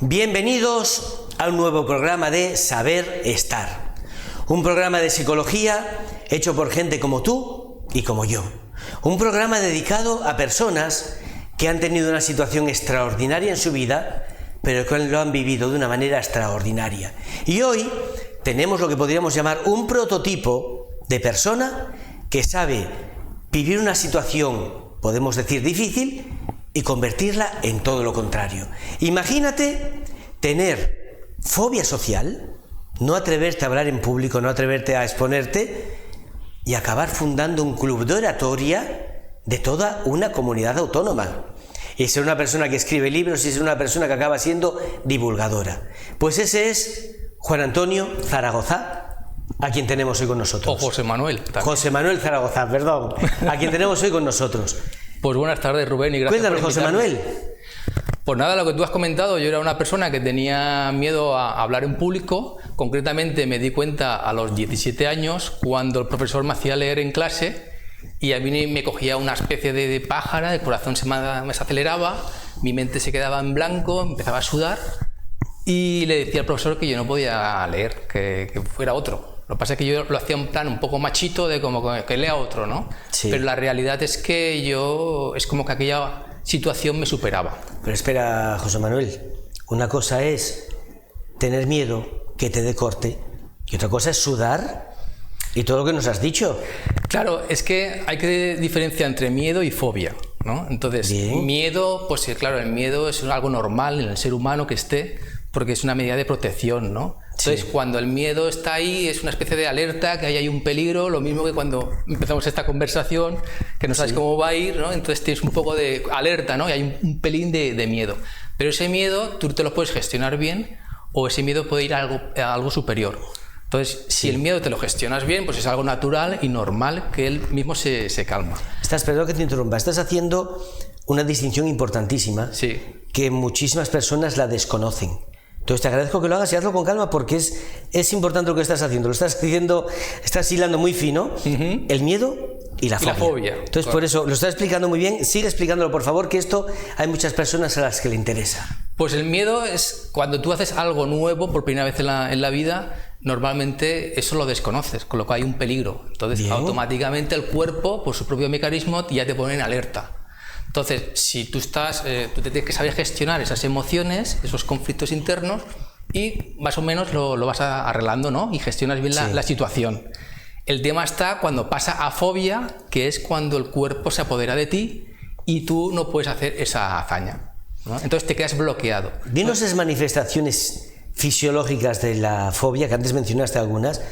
Bienvenidos a un nuevo programa de Saber Estar. Un programa de psicología hecho por gente como tú y como yo. Un programa dedicado a personas que han tenido una situación extraordinaria en su vida, pero que lo han vivido de una manera extraordinaria. Y hoy tenemos lo que podríamos llamar un prototipo de persona que sabe vivir una situación, podemos decir, difícil, y convertirla en todo lo contrario. Imagínate tener fobia social, no atreverte a hablar en público, no atreverte a exponerte y acabar fundando un club de oratoria de toda una comunidad autónoma. Y ser una persona que escribe libros y ser una persona que acaba siendo divulgadora. Pues ese es Juan Antonio Zaragoza, a quien tenemos hoy con nosotros. O José Manuel. También. José Manuel Zaragoza, perdón, a quien tenemos hoy con nosotros. Pues buenas tardes, Rubén, y gracias Cuéntame, por José invitarme. Manuel. Pues nada, lo que tú has comentado, yo era una persona que tenía miedo a hablar en público. Concretamente me di cuenta a los 17 años cuando el profesor me hacía leer en clase y a mí me cogía una especie de pájara, el corazón se me aceleraba, mi mente se quedaba en blanco, empezaba a sudar y le decía al profesor que yo no podía leer, que fuera otro. Lo que pasa es que yo lo hacía en plan un poco machito de como que lea otro, ¿no? Sí. Pero la realidad es que es como que aquella situación me superaba. Pero espera, José Manuel, una cosa es tener miedo que te dé corte y otra cosa es sudar y todo lo que nos has dicho. Claro, es que hay que diferenciar entre miedo y fobia, ¿no? Entonces, Bien. miedo, pues claro, el miedo es algo normal en el ser humano que esté, porque es una medida de protección, ¿no? Entonces, Sí. cuando el miedo está ahí, es una especie de alerta, que ahí hay un peligro, lo mismo que cuando empezamos esta conversación, que no sabes cómo va a ir, ¿no? Entonces tienes un poco de alerta, ¿no? Y hay un pelín de miedo. Pero ese miedo tú te lo puedes gestionar bien o ese miedo puede ir a algo superior. Entonces, si el miedo te lo gestionas bien, pues es algo natural y normal que él mismo se calma. Perdón que te interrumpa, estás haciendo una distinción importantísima Sí. que muchísimas personas la desconocen. Entonces te agradezco que lo hagas y hazlo con calma porque es importante lo que estás haciendo. Lo estás haciendo, estás hilando muy fino, el miedo y la fobia. Entonces por eso lo estás explicando muy bien. Sigue explicándolo, por favor, que esto hay muchas personas a las que le interesa. Pues el miedo es cuando tú haces algo nuevo por primera vez en la vida, normalmente eso lo desconoces, con lo que hay un peligro. Entonces Bien. automáticamente el cuerpo, por su propio mecanismo, ya te pone en alerta. Entonces, si tú tú te tienes que saber gestionar esas emociones, esos conflictos internos y más o menos lo vas arreglando, ¿no? Y gestionas bien la situación. El tema está cuando pasa a fobia, que es cuando el cuerpo se apodera de ti y tú no puedes hacer esa hazaña, ¿no? Entonces te quedas bloqueado. Dinos esas manifestaciones fisiológicas de la fobia, que antes mencionaste algunas,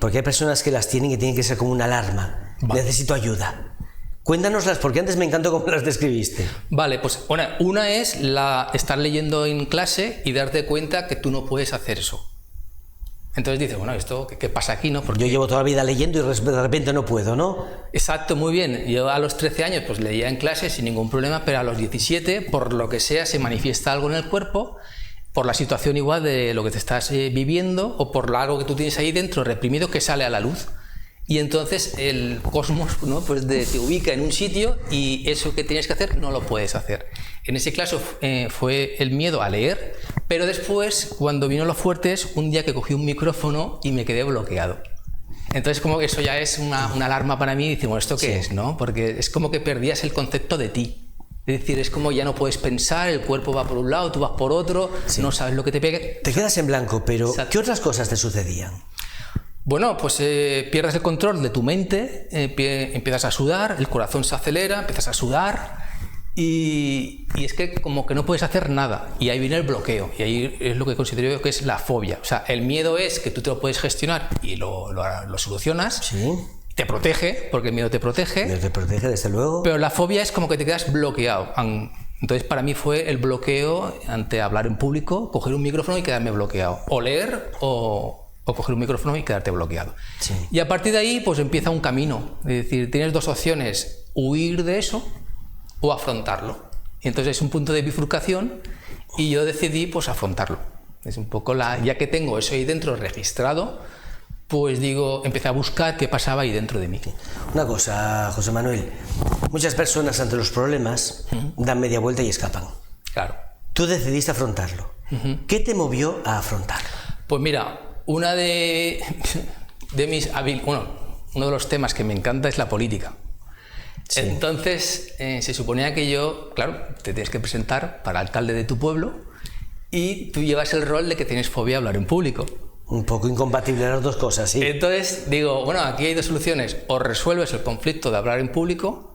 porque hay personas que las tienen y tienen que ser como una alarma. Vale. Necesito ayuda. Cuéntanoslas, porque antes me encantó cómo las describiste. Vale, pues una es estar leyendo en clase y darte cuenta que tú no puedes hacer eso. Entonces dices, bueno, ¿esto qué pasa aquí, no? Porque Yo llevo toda la vida leyendo y de repente no puedo, ¿no? exacto, muy bien. Yo a los 13 años pues leía en clase sin ningún problema, pero a los 17, por lo que sea, se manifiesta algo en el cuerpo, por la situación igual de lo que te estás viviendo o por algo que tú tienes ahí dentro reprimido que sale a la luz. Y entonces el cosmos, ¿no? Pues te ubica en un sitio y eso que tienes que hacer no lo puedes hacer. En ese caso fue el miedo a leer, pero después, cuando vino lo fuerte, es un día que cogí un micrófono y me quedé bloqueado. Entonces como que eso ya es una alarma para mí y decimos, ¿esto qué es? ¿No? Porque es como que perdías el concepto de ti. Es decir, es como ya no puedes pensar, el cuerpo va por un lado, tú vas por otro, no sabes lo que te pega. Te quedas en blanco, pero Exacto. ¿qué otras cosas te sucedían? Bueno, pues pierdes el control de tu mente, empiezas a sudar, el corazón se acelera, empiezas a sudar y es que como que no puedes hacer nada y ahí viene el bloqueo y ahí es lo que considero yo que es la fobia. O sea, el miedo es que tú te lo puedes gestionar y lo solucionas, Sí. te protege, porque el miedo te protege, Te protege, desde luego. pero la fobia es como que te quedas bloqueado. Entonces para mí fue el bloqueo ante hablar en público, coger un micrófono y quedarme bloqueado. O leer o coger un micrófono y quedarte bloqueado. Sí. Y a partir de ahí pues empieza un camino. Es decir, tienes dos opciones, huir de eso o afrontarlo. Y entonces es un punto de bifurcación y yo decidí pues afrontarlo. Es un poco ya que tengo eso ahí dentro registrado, pues digo, empecé a buscar qué pasaba ahí dentro de mí. Una cosa, José Manuel, muchas personas ante los problemas dan media vuelta y escapan. Claro. Tú decidiste afrontarlo. ¿Qué te movió a afrontarlo? Pues mira, uno de los temas que me encanta es la política. Sí. Entonces, se suponía que yo, claro, te tienes que presentar para alcalde de tu pueblo y tú llevas el rol de que tienes fobia a hablar en público. Un poco incompatible las dos cosas, sí. Entonces digo, bueno, aquí hay dos soluciones. O resuelves el conflicto de hablar en público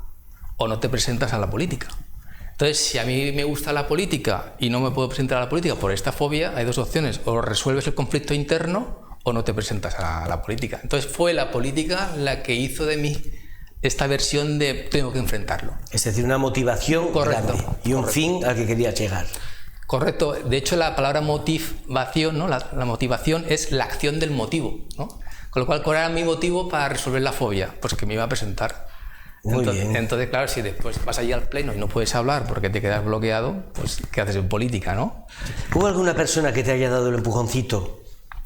o no te presentas a la política. Entonces, si a mí me gusta la política y no me puedo presentar a la política por esta fobia, hay dos opciones. O resuelves el conflicto interno o no te presentas a la política. Entonces, fue la política la que hizo de mí esta versión de tengo que enfrentarlo. Es decir, una motivación grande y un fin al que querías llegar. Correcto. De hecho, la palabra motivación, ¿no? La motivación es la acción del motivo, ¿no? Con lo cual, ¿cuál era mi motivo para resolver la fobia? Pues que me iba a presentar. Muy bien. Entonces, claro, si después vas allí al pleno y no puedes hablar porque te quedas bloqueado, pues ¿qué haces en política, no? ¿Hubo alguna persona que te haya dado el empujoncito?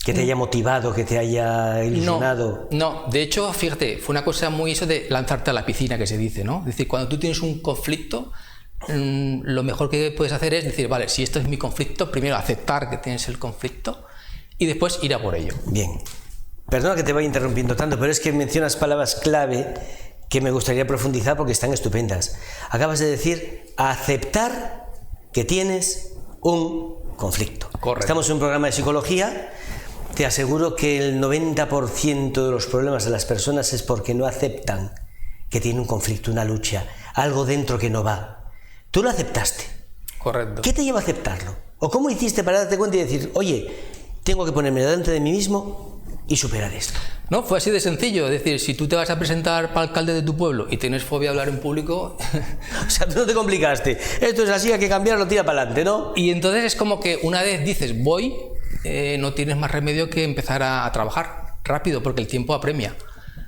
¿Que te haya motivado, que te haya ilusionado? No, de hecho, fíjate, fue una cosa muy eso de lanzarte a la piscina que se dice, ¿no? Es decir, cuando tú tienes un conflicto, lo mejor que puedes hacer es decir, vale, si esto es mi conflicto, primero aceptar que tienes el conflicto y después ir a por ello. Bien. Perdona que te vaya interrumpiendo tanto, pero es que mencionas palabras clave que me gustaría profundizar porque están estupendas. Acabas de decir aceptar que tienes un conflicto. Correcto. Estamos en un programa de psicología. Te aseguro que el 90% de los problemas de las personas es porque no aceptan que tiene un conflicto, una lucha, algo dentro que no va. Tú lo aceptaste. Correcto. ¿Qué te lleva a aceptarlo? ¿O cómo hiciste para darte cuenta y decir, oye, tengo que ponerme delante de mí mismo y superar esto? No, fue así de sencillo. Es decir, si tú te vas a presentar para alcalde de tu pueblo y tienes fobia a hablar en público... O sea, tú no te complicaste. Esto es así, hay que cambiarlo, tira para adelante, ¿no? Y entonces es como que una vez dices, voy... no tienes más remedio que empezar a trabajar rápido porque el tiempo apremia.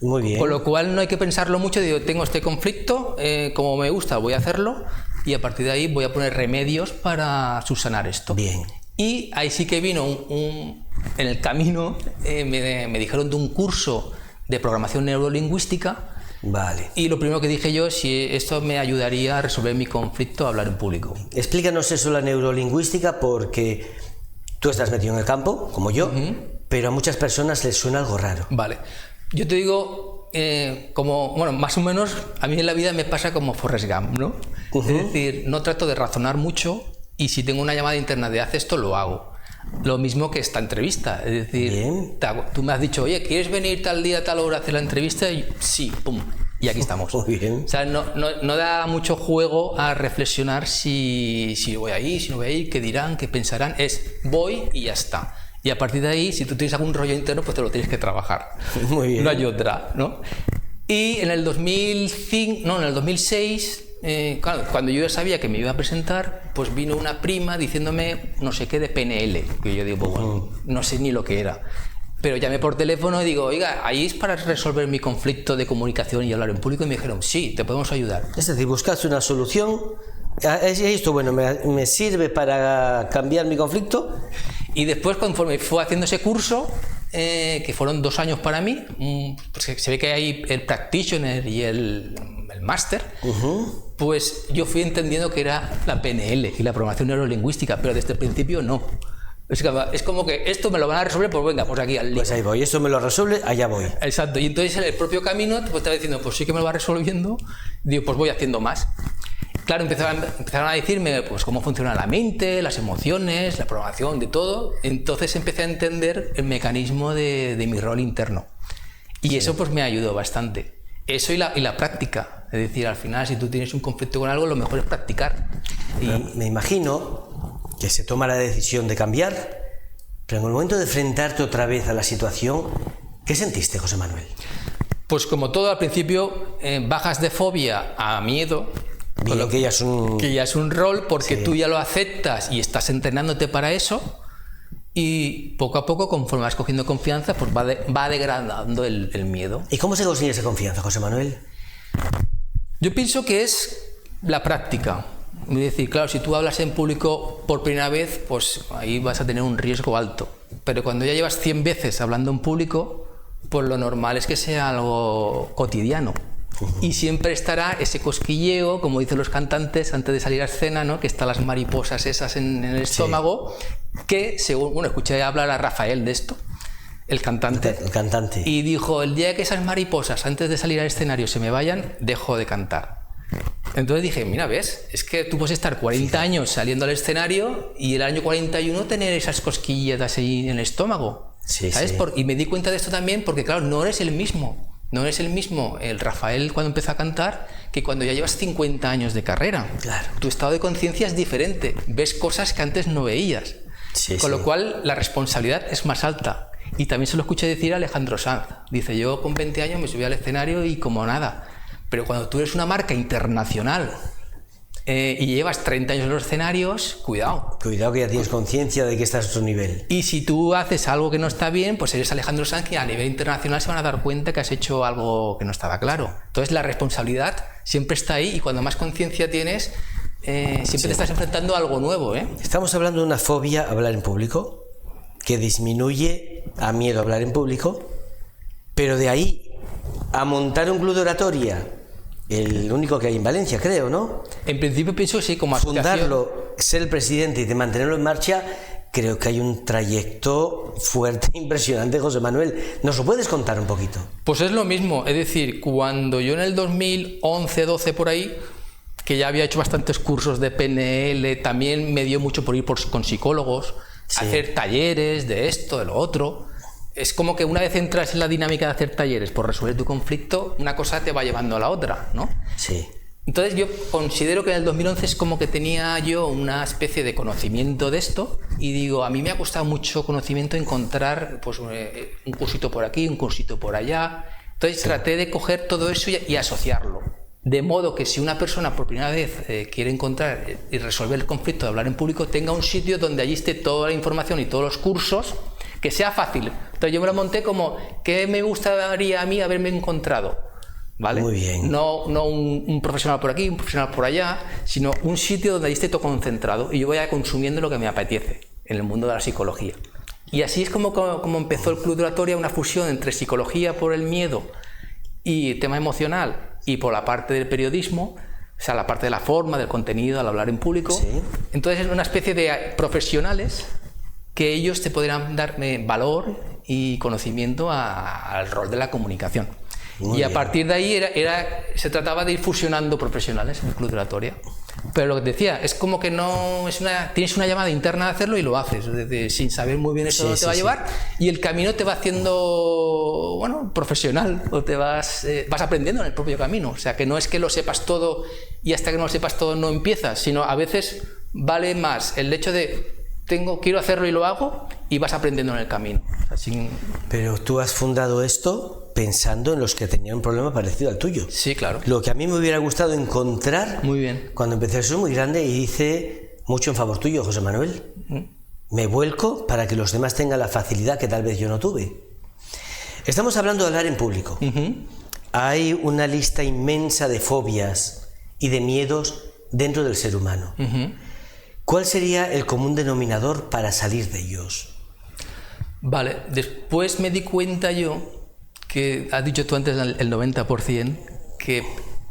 Muy bien. Con lo cual no hay que pensarlo mucho. Digo, tengo este conflicto, como me gusta voy a hacerlo y a partir de ahí voy a poner remedios para subsanar esto. Bien. Y ahí sí que vino en el camino, me dijeron de un curso de programación neurolingüística. Vale. Y lo primero que dije yo, si esto me ayudaría a resolver mi conflicto a hablar en público. Explícanos eso, la neurolingüística, porque tú estás metido en el campo, como yo, pero a muchas personas les suena algo raro. Vale. Yo te digo, bueno, más o menos, a mí en la vida me pasa como Forrest Gump, ¿no? Es decir, no trato de razonar mucho y si tengo una llamada interna de haz esto, lo hago. Lo mismo que esta entrevista. Es decir, tú me has dicho, oye, ¿quieres venir tal día, tal hora a hacer la entrevista? Y sí, pum, y aquí estamos. Muy bien. O sea, no da mucho juego a reflexionar si voy a ir, si no voy a ir, qué dirán, qué pensarán. Es voy y ya está. Y a partir de ahí, si tú tienes algún rollo interno, pues te lo tienes que trabajar. Muy bien. No hay otra, ¿no? Y en el 2006, claro, cuando yo ya sabía que me iba a presentar, pues vino una prima diciéndome no sé qué de PNL, que yo digo, pues, bueno, no sé ni lo que era. Pero llamé por teléfono y digo, oiga, ¿ahí es para resolver mi conflicto de comunicación y hablar en público? Y me dijeron, sí, te podemos ayudar. Es decir, buscaste una solución. Esto, bueno, me sirve para cambiar mi conflicto. Y después, conforme fue haciendo ese curso, que fueron 2 años para mí, pues se ve que hay el practitioner y el máster, pues yo fui entendiendo que era la PNL y la programación neurolingüística, pero desde el principio no. Es como que esto me lo van a resolver, pues venga, pues aquí al lío. Pues ahí voy, esto me lo resuelve, allá voy. Exacto, y entonces en el propio camino pues estaba diciendo, pues sí que me lo va resolviendo, digo, pues voy haciendo más. Claro, empezaron a decirme pues cómo funciona la mente, las emociones, la programación, de todo. Entonces empecé a entender el mecanismo de mi rol interno. Y eso pues me ayudó bastante. Eso y la práctica. Es decir, al final, si tú tienes un conflicto con algo, lo mejor es practicar. Y me imagino que se toma la decisión de cambiar, pero en el momento de enfrentarte otra vez a la situación, ¿qué sentiste, José Manuel? Pues como todo al principio, bajas de fobia a miedo. Bien, que ya es un rol porque tú ya lo aceptas y estás entrenándote para eso y poco a poco, conforme vas cogiendo confianza, pues va degradando el miedo. ¿Y cómo se consigue esa confianza, José Manuel? Yo pienso que es la práctica. Es decir, claro, si tú hablas en público por primera vez, pues ahí vas a tener un riesgo alto. Pero cuando ya llevas 100 veces hablando en público, pues lo normal es que sea algo cotidiano. Y siempre estará ese cosquilleo, como dicen los cantantes antes de salir a escena, ¿no? Que están las mariposas esas en el estómago, que según, bueno, escuché hablar a Rafael de esto, el cantante. El cantante. Y dijo, el día que esas mariposas antes de salir al escenario se me vayan, dejo de cantar. Entonces dije, mira, ¿ves? Es que tú puedes estar 40 años saliendo al escenario y el año 41 tener esas cosquilletas ahí en el estómago. Sí, ¿Sabes? sí. Y me di cuenta de esto también porque, claro, no eres el mismo. No eres el mismo el Rafael cuando empezó a cantar que cuando ya llevas 50 años de carrera. Claro. Tu estado de conciencia es diferente. Ves cosas que antes no veías. Sí, Con sí. lo cual, la responsabilidad es más alta. Y también se lo escuché decir a Alejandro Sanz. Dice, yo con 20 años me subí al escenario y como nada. Pero cuando tú eres una marca internacional y llevas 30 años en los escenarios, cuidado. Cuidado que ya tienes conciencia de que estás a otro nivel. Y si tú haces algo que no está bien, pues eres Alejandro Sanz, que a nivel internacional se van a dar cuenta que has hecho algo que no estaba claro. Entonces la responsabilidad siempre está ahí y cuando más conciencia tienes, siempre te estás enfrentando a algo nuevo, ¿eh? Estamos hablando de una fobia a hablar en público, que disminuye a miedo a hablar en público, pero de ahí a montar un club de oratoria, el único que hay en Valencia, creo, ¿no? En principio pienso que sí, como asociación. Fundarlo, ser el presidente y de mantenerlo en marcha, creo que hay un trayecto fuerte, impresionante, José Manuel. ¿Nos lo puedes contar un poquito? Pues es lo mismo, es decir, cuando yo en el 2011-12 por ahí, que ya había hecho bastantes cursos de PNL, también me dio mucho por ir con psicólogos, Sí. hacer talleres de esto, de lo otro. Es como que una vez entras en la dinámica de hacer talleres por resolver tu conflicto, una cosa te va llevando a la otra, ¿no? Sí. Entonces yo considero que en el 2011 es como que tenía yo una especie de conocimiento de esto y digo, a mí me ha costado mucho conocimiento encontrar pues, un cursito por aquí, un cursito por allá. Entonces traté de coger todo eso y asociarlo. De modo que si una persona por primera vez quiere encontrar y resolver el conflicto de hablar en público, tenga un sitio donde allí esté toda la información y todos los cursos, que sea fácil. Entonces yo me lo monté como, ¿qué me gustaría a mí haberme encontrado? ¿Vale? Muy bien. No un profesional por aquí, un profesional por allá, sino un sitio donde ahí esté todo concentrado y yo vaya consumiendo lo que me apetece en el mundo de la psicología. Y así es como empezó el Club de Oratoria, una fusión entre psicología por el miedo y tema emocional y por la parte del periodismo, o sea, la parte de la forma, del contenido, al hablar en público. Sí. Entonces es una especie de profesionales que ellos te podrán dar valor y conocimiento al rol de la comunicación. Muy y a bien. partir de ahí se trataba de ir fusionando profesionales en el Club de Oratoria. Pero lo que te decía, es como que no es tienes una llamada interna de hacerlo y lo haces, sin saber muy bien eso Sí, dónde te sí, va a sí. llevar, y el camino te va haciendo, bueno, profesional, o te vas aprendiendo en el propio camino. O sea, que no es que lo sepas todo y hasta que no lo sepas todo no empiezas, sino a veces vale más el hecho de quiero hacerlo y lo hago, y vas aprendiendo en el camino. O sea, Pero tú has fundado esto pensando en los que tenían un problema parecido al tuyo. Sí, claro. Lo que a mí me hubiera gustado encontrar Muy bien. cuando empecé a ser muy grande y hice mucho en favor tuyo, José Manuel. Me vuelco para que los demás tengan la facilidad que tal vez yo no tuve. Estamos hablando de hablar en público. Hay una lista inmensa de fobias y de miedos dentro del ser humano. ¿Cuál sería el común denominador para salir de ellos? Vale, después me di cuenta yo que has dicho tú antes el 90%, que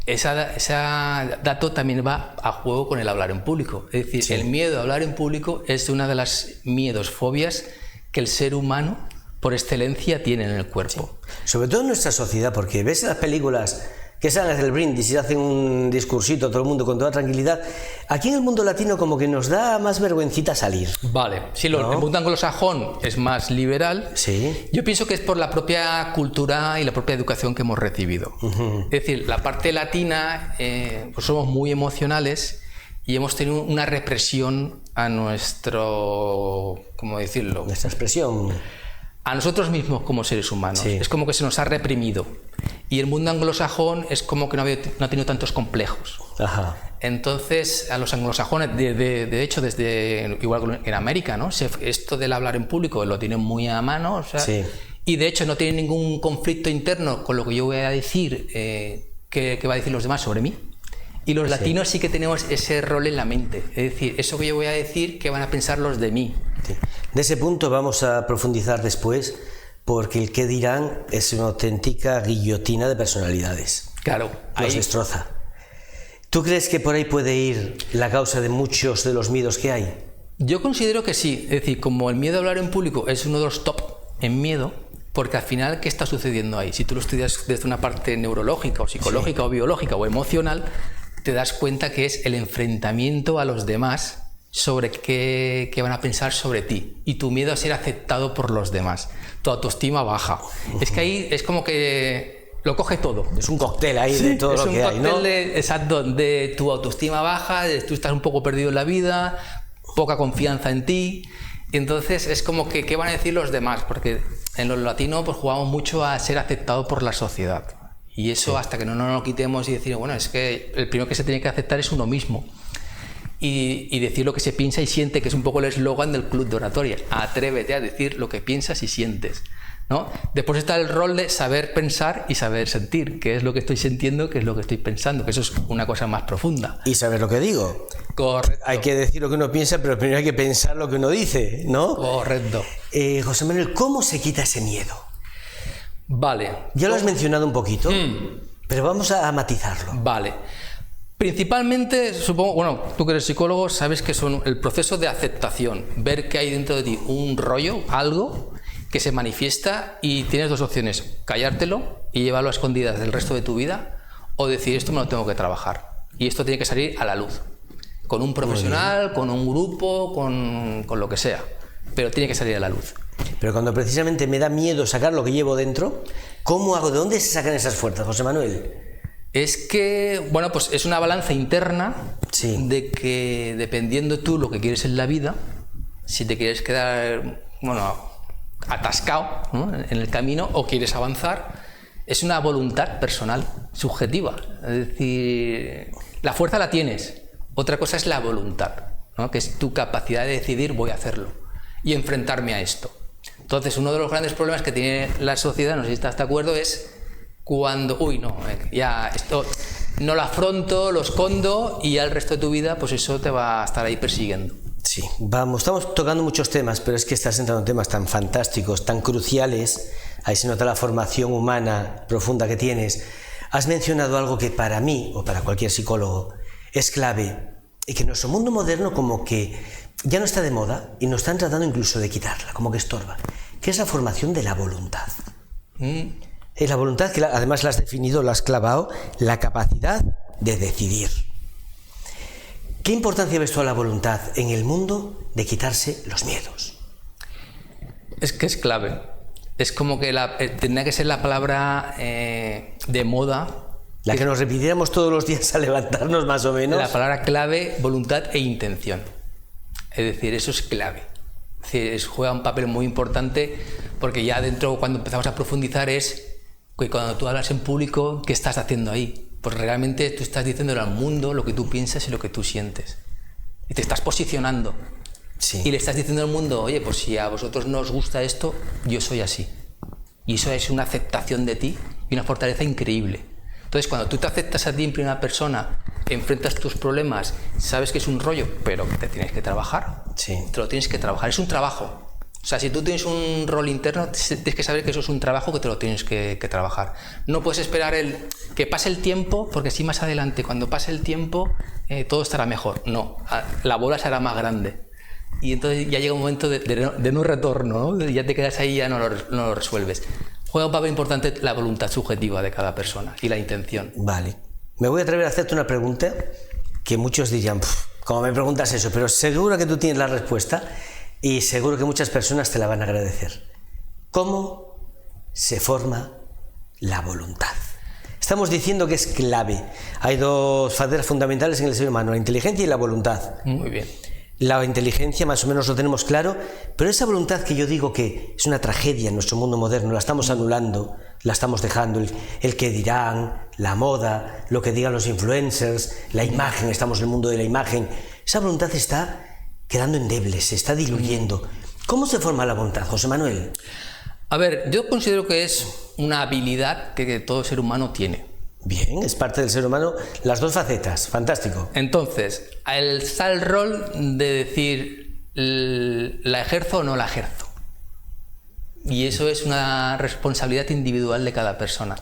ese dato también va a juego con el hablar en público. Es decir, Sí. el miedo a hablar en público es una de las miedos, fobias que el ser humano por excelencia tiene en el cuerpo. Sobre todo en nuestra sociedad, porque ves las películas que salen a hacer el brindis y hacen un discursito todo el mundo con toda tranquilidad. Aquí en el mundo latino como que nos da más vergüencita salir. Vale, sí, ¿No? el mundo anglosajón es más liberal. Sí. Yo pienso que es por la propia cultura y la propia educación que hemos recibido. Es decir, la parte latina, pues somos muy emocionales y hemos tenido una represión a nuestro, ¿cómo decirlo? Nuestra expresión. A nosotros mismos como seres humanos. Sí. Es como que se nos ha reprimido. Y el mundo anglosajón es como que no ha tenido tantos complejos. Ajá. Entonces, a los anglosajones, de hecho, desde igual que en América, ¿no? Esto del hablar en público lo tienen muy a mano, o sea, Sí. y de hecho no tienen ningún conflicto interno con lo que yo voy a decir, que va a decir los demás sobre mí. Y los latinos sí que tenemos ese rol en la mente, es decir, eso que yo voy a decir, ¿qué van a pensar los de mí? Sí. De ese punto vamos a profundizar después, porque el qué dirán es una auténtica guillotina de personalidades. Claro, los destroza. ¿Tú crees que por ahí puede ir la causa de muchos de los miedos que hay? Yo considero que sí. Es decir, como el miedo a hablar en público es uno de los top en miedo, porque al final, ¿qué está sucediendo ahí? Si tú lo estudias desde una parte neurológica o psicológica o biológica o emocional, te das cuenta que es el enfrentamiento a los demás sobre qué van a pensar sobre ti y tu miedo a ser aceptado por los demás. Tu autoestima baja. Es que ahí es como que lo coge todo. Es un cóctel ahí de todo lo que hay, ¿no? Exacto, de tu autoestima baja, de tú estás un poco perdido en la vida, poca confianza en ti. Y entonces es como que, ¿qué van a decir los demás? Porque en los latinos pues jugamos mucho a ser aceptados por la sociedad. Y eso hasta que no nos lo quitemos y decir, bueno, es que el primero que se tiene que aceptar es uno mismo. Y decir lo que se piensa y siente, que es un poco el eslogan del club de oratoria. Atrévete a decir lo que piensas y sientes, ¿no? Después está el rol de saber pensar y saber sentir, qué es lo que estoy sintiendo, qué es lo que estoy pensando, que eso es una cosa más profunda. Y saber lo que digo. Correcto. Hay que decir lo que uno piensa, pero primero hay que pensar lo que uno dice, ¿no? Correcto. José Manuel, ¿cómo se quita ese miedo? Vale. Ya lo has mencionado un poquito, pero vamos a matizarlo. Vale. Principalmente, supongo, bueno, tú que eres psicólogo, sabes que son el proceso de aceptación, ver que hay dentro de ti un rollo, algo que se manifiesta y tienes dos opciones, callártelo y llevarlo a escondidas del resto de tu vida o decir esto me lo tengo que trabajar y esto tiene que salir a la luz, con un profesional, con un grupo, con lo que sea, pero tiene que salir a la luz. Pero cuando precisamente me da miedo sacar lo que llevo dentro, ¿cómo hago? ¿De dónde se sacan esas fuerzas, José Manuel? Es que, bueno, pues es una balanza interna de que dependiendo tú lo que quieres en la vida, si te quieres quedar, bueno, atascado, ¿no?, en el camino o quieres avanzar, es una voluntad personal, subjetiva. Es decir, la fuerza la tienes, otra cosa es la voluntad, ¿no?, que es tu capacidad de decidir voy a hacerlo y enfrentarme a esto. Entonces, uno de los grandes problemas que tiene la sociedad, no sé si estás de acuerdo, es cuando, ya esto no lo afronto, lo escondo y ya el resto de tu vida, pues eso te va a estar ahí persiguiendo. Sí, estamos tocando muchos temas, pero es que estás entrando en temas tan fantásticos, tan cruciales. Ahí se nota la formación humana profunda que tienes. Has mencionado algo que para mí, o para cualquier psicólogo, es clave, y que en nuestro mundo moderno como que ya no está de moda y nos están tratando incluso de quitarla, como que estorba, que es la formación de la voluntad. Es la voluntad que además la has definido, la has clavado, la capacidad de decidir. ¿Qué importancia ves tú a la voluntad en el mundo de quitarse los miedos? Es que es clave. Es como que tendría que ser la palabra de moda. La que nos repitiéramos todos los días al levantarnos, más o menos. La palabra clave, voluntad e intención. Es decir, eso es clave. Es decir, juega un papel muy importante porque ya dentro, cuando empezamos a profundizar, es que cuando tú hablas en público, ¿qué estás haciendo ahí? Pues realmente tú estás diciéndole al mundo lo que tú piensas y lo que tú sientes. Y te estás posicionando. Sí. Y le estás diciendo al mundo, oye, pues si a vosotros no os gusta esto, yo soy así. Y eso es una aceptación de ti y una fortaleza increíble. Entonces, cuando tú te aceptas a ti en primera persona, enfrentas tus problemas, sabes que es un rollo, pero que te tienes que trabajar. Sí. Te lo tienes que trabajar. Es un trabajo. O sea, si tú tienes un rol interno, tienes que saber que eso es un trabajo que te lo tienes que trabajar. No puedes esperar que pase el tiempo, porque si más adelante, cuando pase el tiempo, todo estará mejor. No, la bola será más grande. Y entonces ya llega un momento de no retorno, ¿no? Ya te quedas ahí y ya no lo resuelves. Juega un papel importante la voluntad subjetiva de cada persona y la intención. Vale. Me voy a atrever a hacerte una pregunta que muchos dirían, ¿cómo me preguntas eso? Pero seguro que tú tienes la respuesta. Y seguro que muchas personas te la van a agradecer. ¿Cómo se forma la voluntad? Estamos diciendo que es clave. Hay dos facetas fundamentales en el ser humano, la inteligencia y la voluntad. Muy bien. La inteligencia más o menos lo tenemos claro, pero esa voluntad que yo digo que es una tragedia en nuestro mundo moderno, la estamos anulando, la estamos dejando, el que dirán, la moda, lo que digan los influencers, la imagen, estamos en el mundo de la imagen. Esa voluntad está quedando endeble, se está diluyendo. ¿Cómo se forma la voluntad, José Manuel? A ver, yo considero que es una habilidad que todo ser humano tiene. Bien, es parte del ser humano, las dos facetas, fantástico. Entonces, está el rol de decir, ¿la ejerzo o no la ejerzo? Y eso es una responsabilidad individual de cada persona.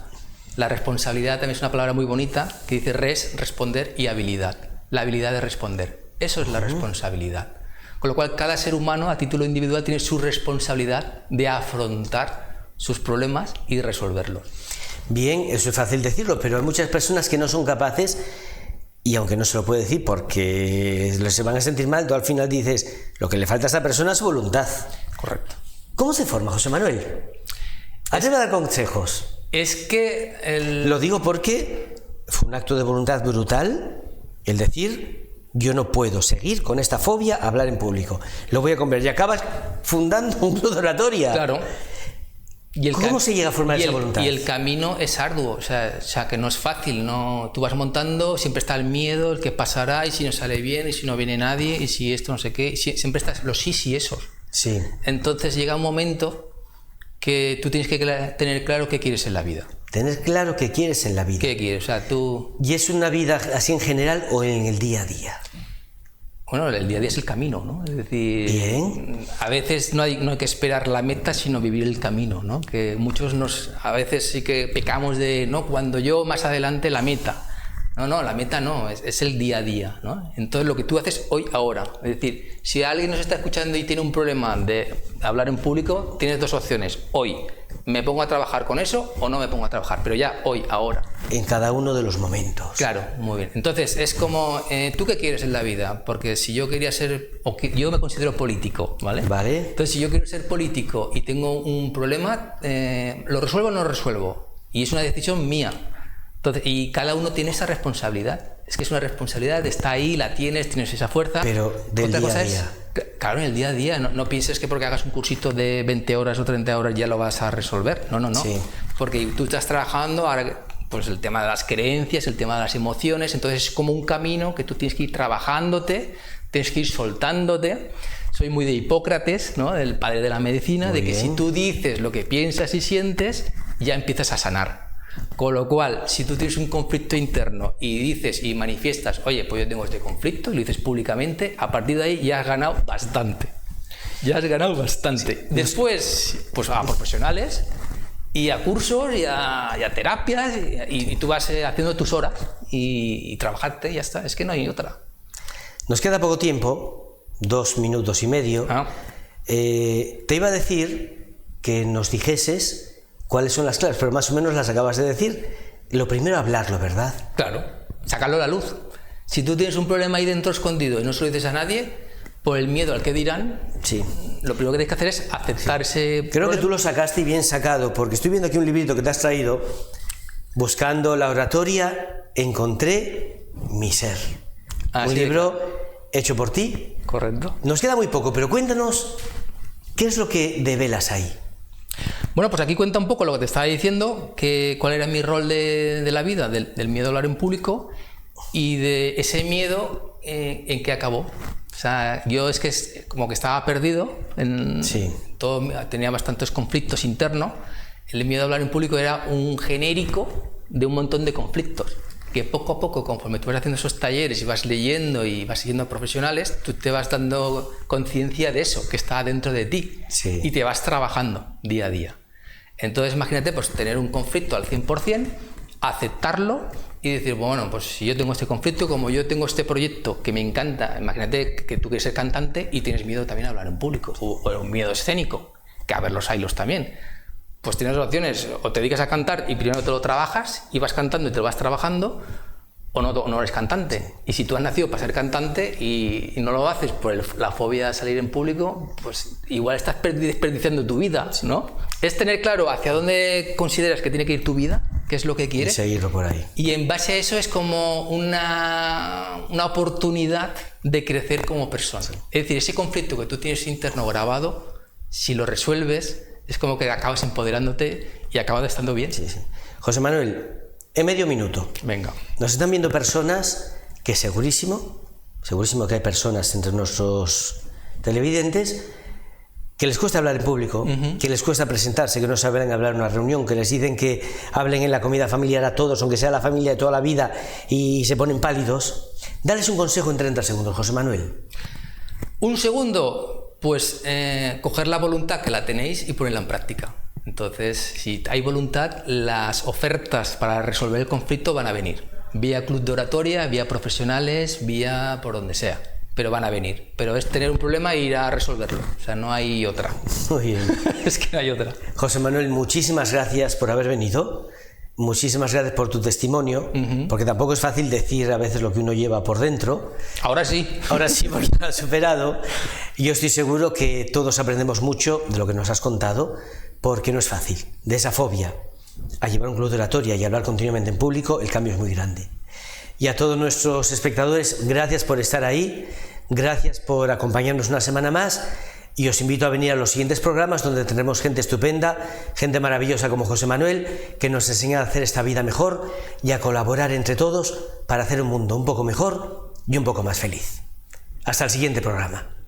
La responsabilidad también es una palabra muy bonita que dice responder y habilidad. La habilidad de responder. Eso es la responsabilidad. Con lo cual, cada ser humano a título individual tiene su responsabilidad de afrontar sus problemas y resolverlos. Bien, eso es fácil decirlo, pero hay muchas personas que no son capaces, y aunque no se lo puede decir porque se van a sentir mal, tú al final dices, lo que le falta a esa persona es voluntad. Correcto. ¿Cómo se forma, José Manuel? Antes de dar consejos. Es que Lo digo porque fue un acto de voluntad brutal el decir, yo no puedo seguir con esta fobia a hablar en público. Lo voy a convertir. Y acabas fundando un club de oratoria. Claro. ¿Cómo se llega a formar esa voluntad? Y el camino es arduo, o sea, que no es fácil, ¿no? Tú vas montando, siempre está el miedo, el que pasará, y si no sale bien, y si no viene nadie, y si esto no sé qué, siempre estás los sí y esos. Sí. Entonces llega un momento que tú tienes que tener claro qué quieres en la vida. Tener claro qué quieres en la vida. ¿Qué quieres? O sea, tú... ¿Y es una vida así en general o en el día a día? Bueno, el día a día es el camino, ¿no? Es decir, bien. A veces no hay que esperar la meta, sino vivir el camino, ¿no? Que muchos a veces sí que pecamos de, ¿no? Cuando yo más adelante la meta. No, la meta no, es el día a día, ¿no? Entonces lo que tú haces hoy, ahora. Es decir, si alguien nos está escuchando y tiene un problema de hablar en público, tienes dos opciones. Hoy, ¿me pongo a trabajar con eso o no me pongo a trabajar? Pero ya hoy, ahora. En cada uno de los momentos. Claro, muy bien. Entonces, es como, ¿tú qué quieres en la vida? Porque si yo quería ser, yo me considero político, ¿vale? Vale. Entonces, si yo quiero ser político y tengo un problema, ¿lo resuelvo o no lo resuelvo? Y es una decisión mía. Entonces, y cada uno tiene esa responsabilidad. Es que es una responsabilidad, está ahí, la tienes esa fuerza. Pero del Otra día cosa a día. Claro, en el día a día. No pienses que porque hagas un cursito de 20 horas o 30 horas ya lo vas a resolver. No. Sí. Porque tú estás trabajando ahora, pues el tema de las creencias, el tema de las emociones, entonces es como un camino que tú tienes que ir trabajándote, tienes que ir soltándote. Soy muy de Hipócrates, ¿no? El padre de la medicina, Muy de que bien. si tú dices lo que piensas y sientes, ya empiezas a sanar. Con lo cual, si tú tienes un conflicto interno y dices y manifiestas, oye, pues yo tengo este conflicto, y lo dices públicamente, a partir de ahí ya has ganado bastante. Ya has ganado bastante. Sí. Después, pues a profesionales y a cursos y a terapias y tú vas haciendo tus horas y trabajarte y ya está. Es que no hay otra. Nos queda poco tiempo, 2 minutos y medio. Te iba a decir que nos dijeses cuáles son las claves, pero más o menos las acabas de decir. Lo primero, hablarlo, ¿verdad? Claro, sacarlo a la luz. Si tú tienes un problema ahí dentro escondido y no se lo dices a nadie, por el miedo al que dirán, sí. Lo primero que tienes que hacer es aceptar ese Creo que tú lo sacaste y bien sacado, porque estoy viendo aquí un librito que te has traído. Buscando la oratoria, encontré mi ser. Un libro hecho por ti. Correcto. Nos queda muy poco, pero cuéntanos qué es lo que develas ahí. Bueno, pues aquí cuenta un poco lo que te estaba diciendo, cuál era mi rol de la vida, del miedo a hablar en público y de ese miedo en qué acabó. O sea, yo es que como que estaba perdido, tenía bastantes conflictos internos. El miedo a hablar en público era un genérico de un montón de conflictos, que poco a poco, conforme tú vas haciendo esos talleres y vas leyendo y vas siguiendo a profesionales, tú te vas dando conciencia de eso, que está dentro de ti, y te vas trabajando día a día. Entonces, imagínate, pues tener un conflicto al 100%, aceptarlo y decir, bueno, pues si yo tengo este conflicto, como yo tengo este proyecto que me encanta, imagínate que tú quieres ser cantante y tienes miedo también a hablar en público, o un miedo escénico, que a ver los haylos también. Pues tienes dos opciones, o te dedicas a cantar y primero te lo trabajas y vas cantando y te lo vas trabajando, o no eres cantante. Y si tú has nacido para ser cantante y no lo haces por la fobia de salir en público, pues igual estás desperdiciando tu vida, ¿no? Es tener claro hacia dónde consideras que tiene que ir tu vida, qué es lo que quieres. Y seguirlo por ahí. Y en base a eso es como una oportunidad de crecer como persona. Es decir, ese conflicto que tú tienes interno grabado, si lo resuelves, es como que acabas empoderándote y acabas estando bien. Sí. José Manuel, en medio minuto. Venga. Nos están viendo personas que segurísimo que hay personas entre nuestros televidentes que les cuesta hablar en público, que les cuesta presentarse, que no saben hablar en una reunión, que les dicen que hablen en la comida familiar a todos, aunque sea la familia de toda la vida, y se ponen pálidos. Dales un consejo en 30 segundos, José Manuel. Un segundo, pues coger la voluntad que la tenéis y ponerla en práctica. Entonces, si hay voluntad, las ofertas para resolver el conflicto van a venir. Vía club de oratoria, vía profesionales, vía por donde sea. Pero van a venir. Pero es tener un problema e ir a resolverlo. O sea, no hay otra. Muy bien. Es que no hay otra. José Manuel, muchísimas gracias por haber venido. Muchísimas gracias por tu testimonio, porque tampoco es fácil decir a veces lo que uno lleva por dentro. Ahora sí. Ahora sí, porque lo has superado. Y yo estoy seguro que todos aprendemos mucho de lo que nos has contado, porque no es fácil. De esa fobia a llevar un club de oratoria y hablar continuamente en público, el cambio es muy grande. Y a todos nuestros espectadores, gracias por estar ahí, gracias por acompañarnos una semana más. Y os invito a venir a los siguientes programas donde tendremos gente estupenda, gente maravillosa como José Manuel, que nos enseña a hacer esta vida mejor y a colaborar entre todos para hacer un mundo un poco mejor y un poco más feliz. Hasta el siguiente programa.